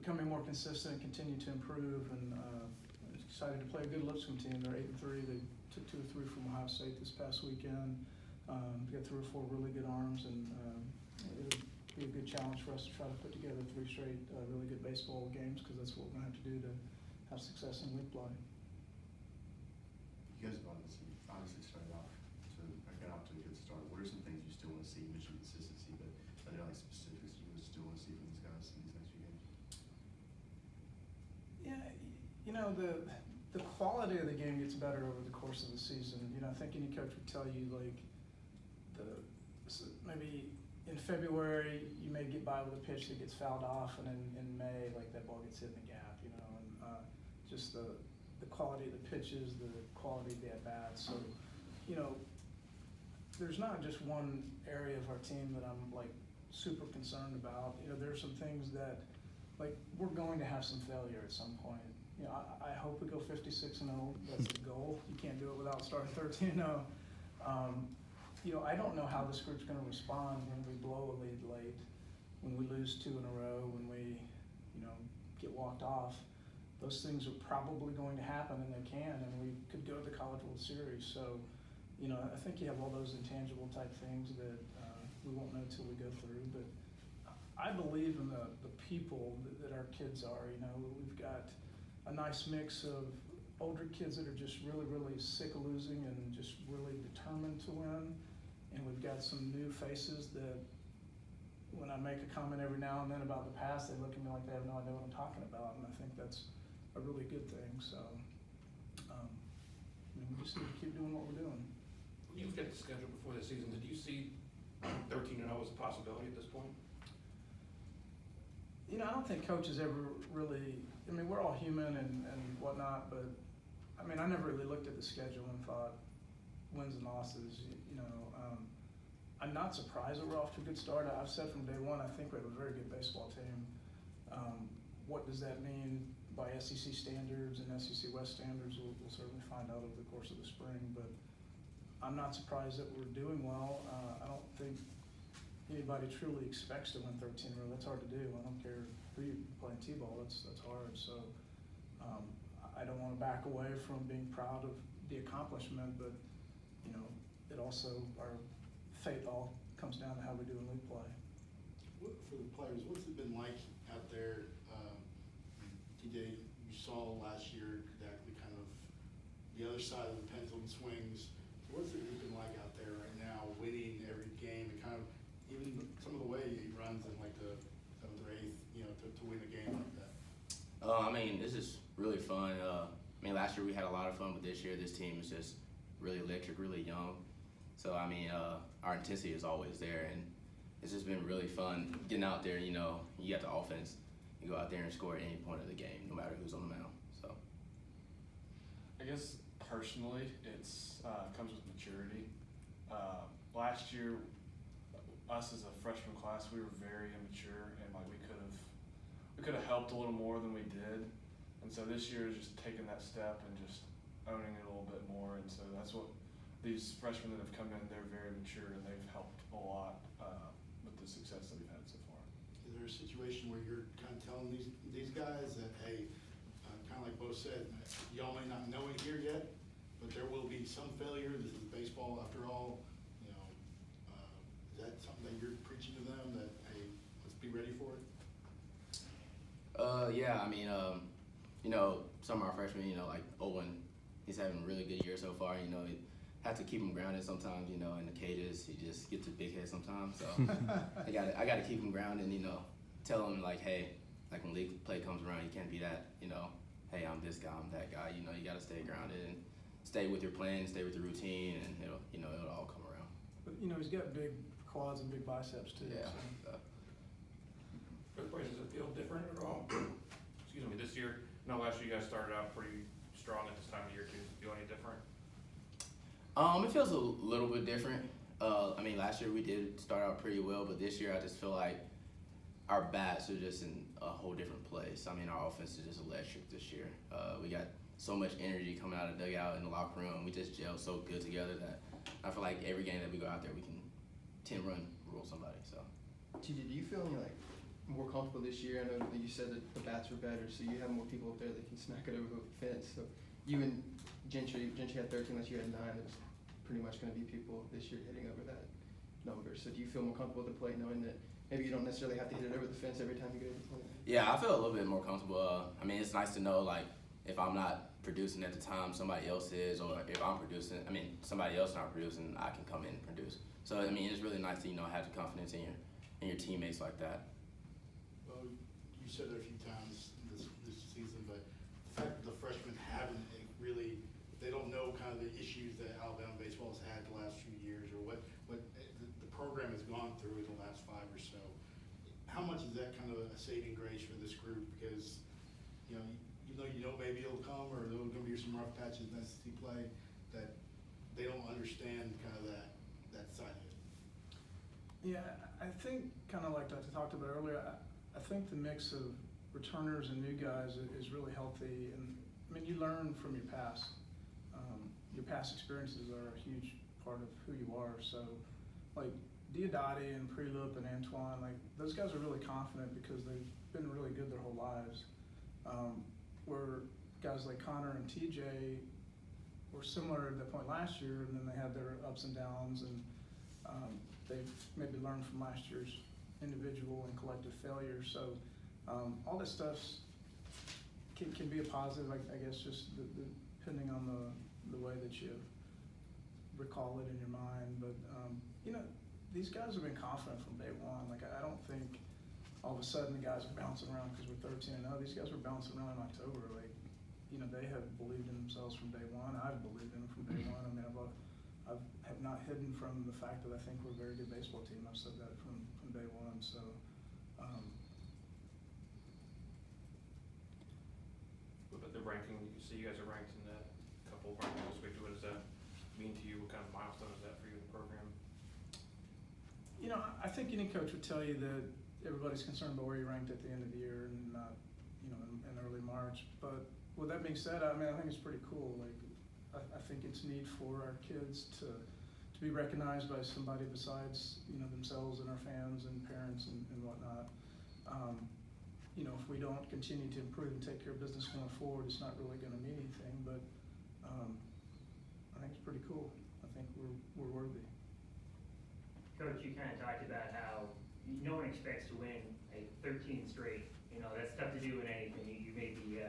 becoming more consistent and continue to improve. And excited to play a good Lipscomb team. They're 8-3. They took 2 or 3 from Ohio State this past weekend. We got 3 or 4 really good arms, and it'll be a good challenge for us to try to put together 3 straight really good baseball games, because that's what we're going to have to do to have success in league play. You guys have obviously started off to a good start. What are some things you still want to see? You mentioned consistency, but are there like specifics you still want to see from these guys in these next few games? Yeah, you know, the quality of the game gets better over the course of the season. You know, I think any coach would tell you, like, maybe in February you may get by with a pitch that gets fouled off, and in May, like, that ball gets hit in the gap, you know, and just the quality of the pitches, the quality of the at-bats. So, you know, there's not just one area of our team that I'm, like, super concerned about. You know, there's some things that, like, we're going to have some failure at some point. You know, I hope we go 56-0. That's the goal. You can't do it without starting 13-0. You know, I don't know how this group's going to respond when we blow a lead late, when we lose 2 in a row, when we, you know, get walked off. Those things are probably going to happen, and they can, and we could go to the College World Series. So, you know, I think you have all those intangible type things that we won't know until we go through. But I believe in the people that our kids are. You know, we've got a nice mix of older kids that are just really, really sick of losing and just really determined to win. And we've got some new faces that, when I make a comment every now and then about the past, they look at me like they have no idea what I'm talking about. And I think that's a really good thing. So, I mean, we just need to keep doing what we're doing. When you looked at the schedule before the season, did you see 13-0 as a possibility at this point? You know, I don't think coaches ever really, I mean, we're all human and whatnot, but I mean, I never really looked at the schedule and thought wins and losses. You know, I'm not surprised that we're off to a good start. I've said from day one, I think we have a very good baseball team. What does that mean by SEC standards and SEC West standards? We'll certainly find out over the course of the spring, but I'm not surprised that we're doing well. I don't think anybody truly expects to win 13 in a row. That's hard to do. I don't care who you're playing T-ball. That's hard. So I don't want to back away from being proud of the accomplishment, but you know, it also, our faith all comes down to how we do in league play. For the players, what's it been like out there? TJ, you saw last year exactly kind of the other side of the pendulum swings. What's it been like out there right now, winning every game, and kind of even some of the way he runs in like the 7th or 8th, you know, to win a game like that? I mean, this is really fun. I mean, last year we had a lot of fun, but this year this team is just really electric, really young. So, I mean, our intensity is always there, and it's just been really fun getting out there. You know, you got the offense. You go out there and score at any point of the game, no matter who's on the mound. So, I guess personally, it's comes with maturity. Last year, us as a freshman class, we were very immature, and like we could have helped a little more than we did. And so this year is just taking that step and just owning it a little bit more. And so that's what these freshmen that have come in, they're very mature, and they've helped a lot with the success that we've had so far. Is there a situation where you're kind of telling these guys that, hey, kind of like Bo said, y'all may not know it here yet, but there will be some failure. This is baseball after all. You know, is that something that you're preaching to them, that, hey, let's be ready for it? Yeah, I mean, you know, some of our freshmen, you know, like Owen, he's having a really good year so far. You know, you have to keep him grounded sometimes. You know, in the cages, he just gets a big head sometimes. So I got to keep him grounded. And, you know, tell him like, hey, like when league play comes around, you can't be that. You know, hey, I'm this guy, I'm that guy. You know, you got to stay grounded and stay with your plan, stay with your routine, and it'll all come around. But you know, he's got big quads and big biceps too. Yeah. So. For the players, does it feel different at all? Excuse me, this year, no, last year you guys started out pretty strong at this time of year too. Does it feel any different? It feels a little bit different. I mean, last year we did start out pretty well, but this year I just feel like our bats are just in a whole different place. I mean, our offense is just electric this year. We got so much energy coming out of the dugout in the locker room. We just gel so good together that I feel like every game that we go out there, we can 10-run rule somebody. So. TJ, do you feel any like more comfortable this year? I know that you said that the bats were better, so you have more people up there that can smack it over the fence. So you and Gentry had 13 last year, had 9. There's pretty much going to be people this year hitting over that number. So do you feel more comfortable at the plate knowing that maybe you don't necessarily have to hit it over the fence every time you go to the plate? Yeah, I feel a little bit more comfortable. I mean, it's nice to know, like, if I'm not producing at the time, somebody else is, or if I'm producing, I mean, somebody else not producing, I can come in and produce. So, I mean, it's really nice to, have the confidence in your teammates like that. Well, you said it a few times this season, but the fact that the freshmen haven't really, they don't know kind of the issues that Alabama baseball has had the last few years, or what the program has gone through in the last 5 or so. How much is that kind of a saving grace for this group? Because, even though maybe it'll come, or there's going to be some rough patches in SEC play, that they don't understand kind of that side of it. Yeah, I think kind of like I talked about earlier, I think the mix of returners and new guys is really healthy. And I mean, you learn from your past. Your past experiences are a huge part of who you are. So like Diodati and Prelup and Antoine, like those guys are really confident because they've been really good their whole lives. Where guys like Connor and TJ were similar at that point last year, and then they had their ups and downs, and they've maybe learned from last year's individual and collective failures. So all this stuff can be a positive, I guess, just depending on the way that you recall it in your mind. But these guys have been confident from day one. Like I don't think all of a sudden the guys are bouncing around because we're 13-0. These guys were bouncing around in October. Like, they have believed in themselves from day one. I've believed in them from day one. I mean, I have not hidden from the fact that I think we're a very good baseball team. I've said that from day one. So, But the ranking, you see you guys are ranked in that couple of rankings this week. What does that mean to you? What kind of milestone is that for you in the program? I think any coach would tell you that everybody's concerned about where you're ranked at the end of the year and not, in early March. But with that being said, I mean, I think it's pretty cool. Like, I think it's neat for our kids to be recognized by somebody besides, themselves and our fans and parents and whatnot. If we don't continue to improve and take care of business going forward, it's not really going to mean anything. But I think it's pretty cool. I think we're worthy. Coach, you kind of talked about how no one expects to win a 13 straight. That's tough to do in anything. You made the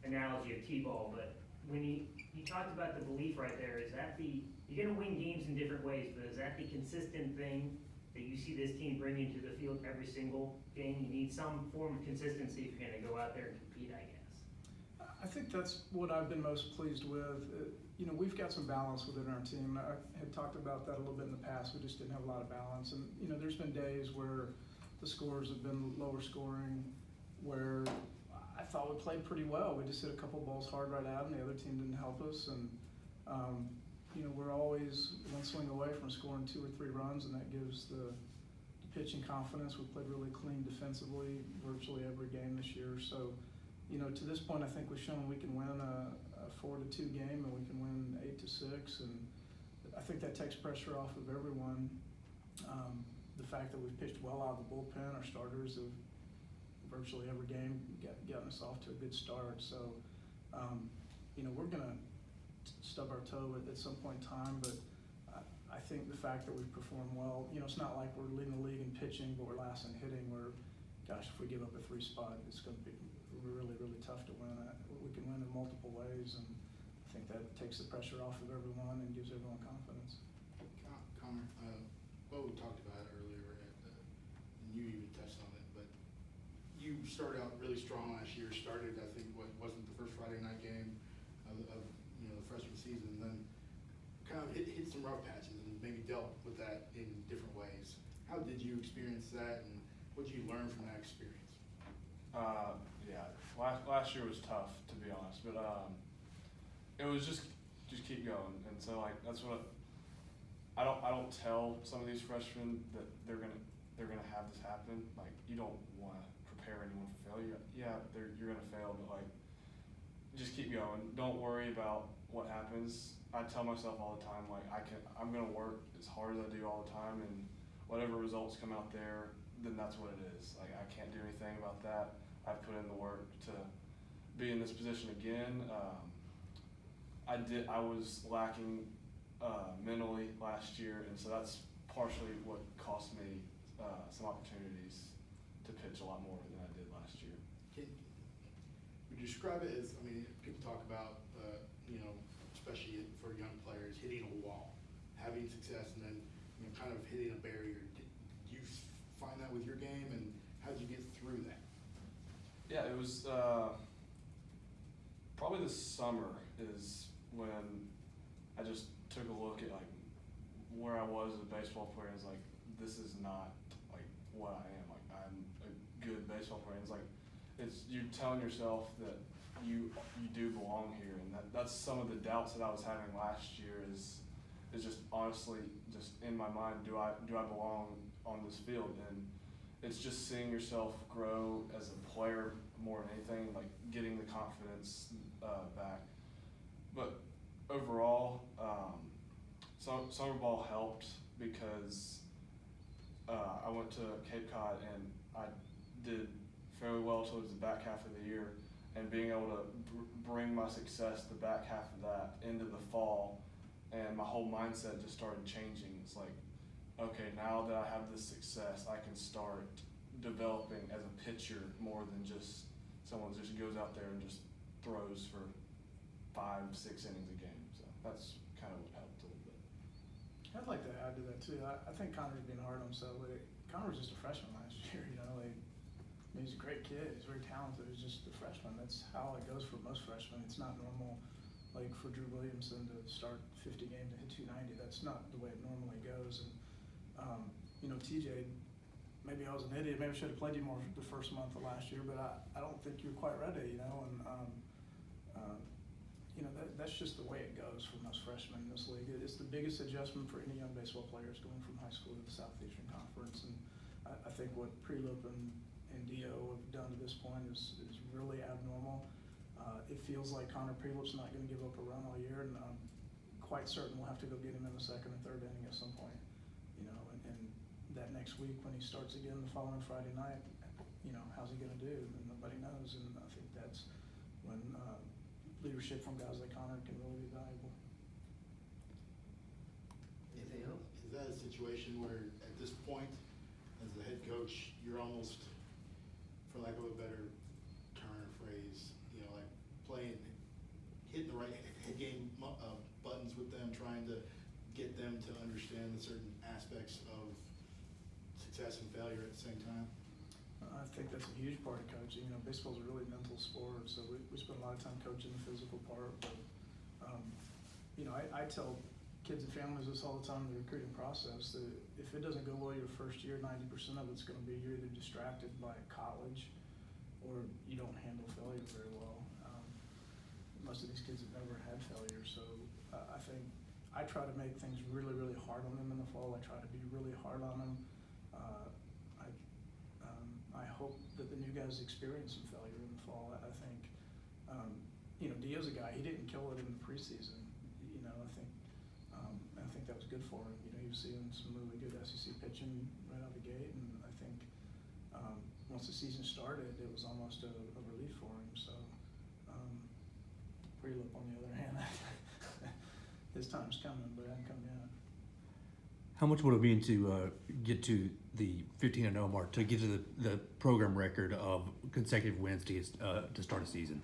analogy of T-ball, but when you talked about the belief right there, is that you're going to win games in different ways, but is that the consistent thing that you see this team bringing to the field every single game? You need some form of consistency if you're going to go out there and compete, I guess. I think that's what I've been most pleased with. We've got some balance within our team. I had talked about that a little bit in the past. We just didn't have a lot of balance. And, there's been days where the scores have been lower scoring, where I thought we played pretty well. We just hit a couple balls hard right at them. The other team didn't help us. And, we're always one swing away from scoring 2 or 3 runs, and that gives the pitching confidence. We played really clean defensively virtually every game this year. So, to this point, I think we've shown we can win a 4-2 game, and we can win 8-6, and I think that takes pressure off of everyone. The fact that we've pitched well out of the bullpen, our starters have virtually every game gotten us off to a good start. So, we're going to stub our toe at some point in time, but I think the fact that we've performed well, it's not like we're leading the league in pitching, but we're last in hitting. Gosh, if we give up a 3 spot, it's going to be really, really tough to win. We can win in multiple ways, and I think that takes the pressure off of everyone and gives everyone confidence. Connor, what we talked about earlier, and you even touched on it, but you started out really strong last year. Started, I think, wasn't the first Friday night game of the freshman season, and then kind of hit some rough patches and maybe dealt with that in different ways. How did you experience that, and what did you learn from that experience? Last year was tough, to be honest, but it was just keep going, and so that's what I don't tell some of these freshmen that they're gonna have this happen. Like, you don't want to prepare anyone for failure. Yeah, you're gonna fail, but just keep going. Don't worry about what happens. I tell myself all the time, I'm gonna work as hard as I do all the time, and whatever results come out there, then that's what it is. Like, I can't do anything about that. I've put in the work to be in this position again. I was lacking mentally last year, and so that's partially what cost me some opportunities to pitch a lot more than I did last year. Would you describe it as, I mean, people talk about, especially for young players, hitting a wall, having success, and then, kind of hitting a barrier. Did you find that with your game, and how did you get through that? Yeah, it was probably this summer is when I just took a look at like where I was as a baseball player. And was like, this is not like what I am. Like, I'm a good baseball player. It's like you're telling yourself that you do belong here, and that's some of the doubts that I was having last year is just honestly just in my mind, do I belong on this field? And it's just seeing yourself grow as a player more than anything, like getting the confidence back. But overall, summer ball helped because I went to Cape Cod and I did fairly well towards the back half of the year, and being able to bring my success the back half of that into the fall, and my whole mindset just started changing. It's like, okay, now that I have this success, I can start developing as a pitcher more than just someone who just goes out there and just throws for 5-6 innings a game. So that's kind of what helped a little bit. I'd like to add to that too. I think Connor's being hard on himself. Connor was just a freshman last year, he's a great kid. He's very talented. He's just a freshman. That's how it goes for most freshmen. It's not normal, like for Drew Williamson to start 50 games and hit 290. That's not the way it normally goes. And TJ, maybe I was an idiot. Maybe I should have played you more the first month of last year, but I don't think you're quite ready. That's just the way it goes for most freshmen in this league. It's the biggest adjustment for any young baseball players going from high school to the Southeastern Conference. And I think what Prelip and Dio have done to this point is really abnormal. It feels like Connor Prelip's not going to give up a run all year, and I'm quite certain we'll have to go get him in the second or third inning at some point. And that next week when he starts again the following Friday night, how's he going to do? And nobody knows. And I think that's when leadership from guys like Connor can really be valuable. Anything else? Is that a situation where at this point, as the head coach, you're almost, for lack of a better term or phrase, like hitting the right head game buttons with them, trying to get them to understand the certain aspects of success and failure at the same time? I think that's a huge part of coaching. Baseball's a really mental sport, so we spend a lot of time coaching the physical part. But, I tell kids and families this all the time in the recruiting process, that if it doesn't go well your first year, 90% of it's going to be you're either distracted by college or you don't handle failure very well. Most of these kids have never had failure, so I think I try to make things really, really hard on them in the fall. I try to be really hard on them. I hope that the new guys experience some failure in the fall. I think, Dio's a guy, he didn't kill it in the preseason. I think that was good for him. He was seeing some really good SEC pitching right out of the gate, and I think once the season started, it was almost a relief for him. So, Prelip, on the other hand, his time's coming, but it hasn't come yet. How much would it mean to get to the 15-0 mark, to get to the program record of consecutive wins to start a season?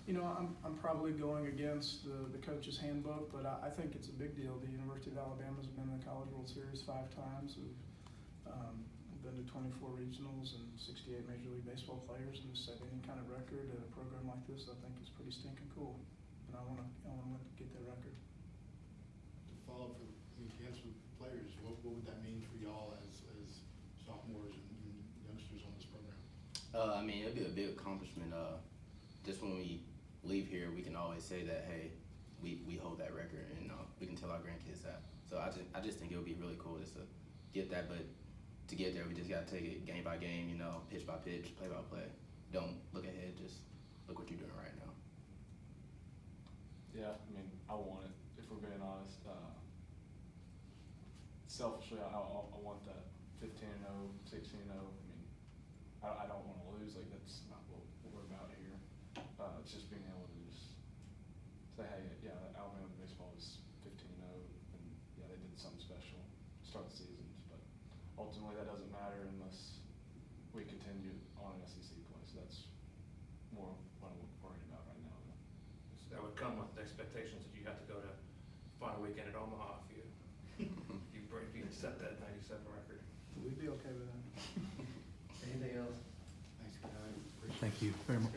I'm probably going against the coach's handbook, but I think it's a big deal. The University of Alabama's been in the College World Series 5 times. We've been to 24 regionals and 68 Major League Baseball players, and to set any kind of record at a program like this, I think is pretty stinking cool. And I want to get that record. To follow up against players, what would that mean for y'all as sophomores and youngsters on this program? It'd be a big accomplishment. Just when we leave here, we can always say that, hey, we hold that record, and we can tell our grandkids that. So I just think it would be really cool just to get that, but to get there, we just got to take it game by game, pitch by pitch, play by play. Don't look ahead, just look what you're doing right now. Yeah, I want it, if we're being honest. Selfishly, I want that 15-0, 16-0 I don't want to lose. Like, that's not what we're about here. It's just being able to just say, hey, yeah, Alabama baseball is 15-0, and yeah, they did something special to start the seasons. But ultimately, that doesn't matter unless we continue on an SEC play. So that's more what I'm worried about right now. So that would come with the expectations that you have to go to final weekend at Omaha if you set that 97 record. We'd be okay with that. Anything else? Thanks, guys. Thank you very much.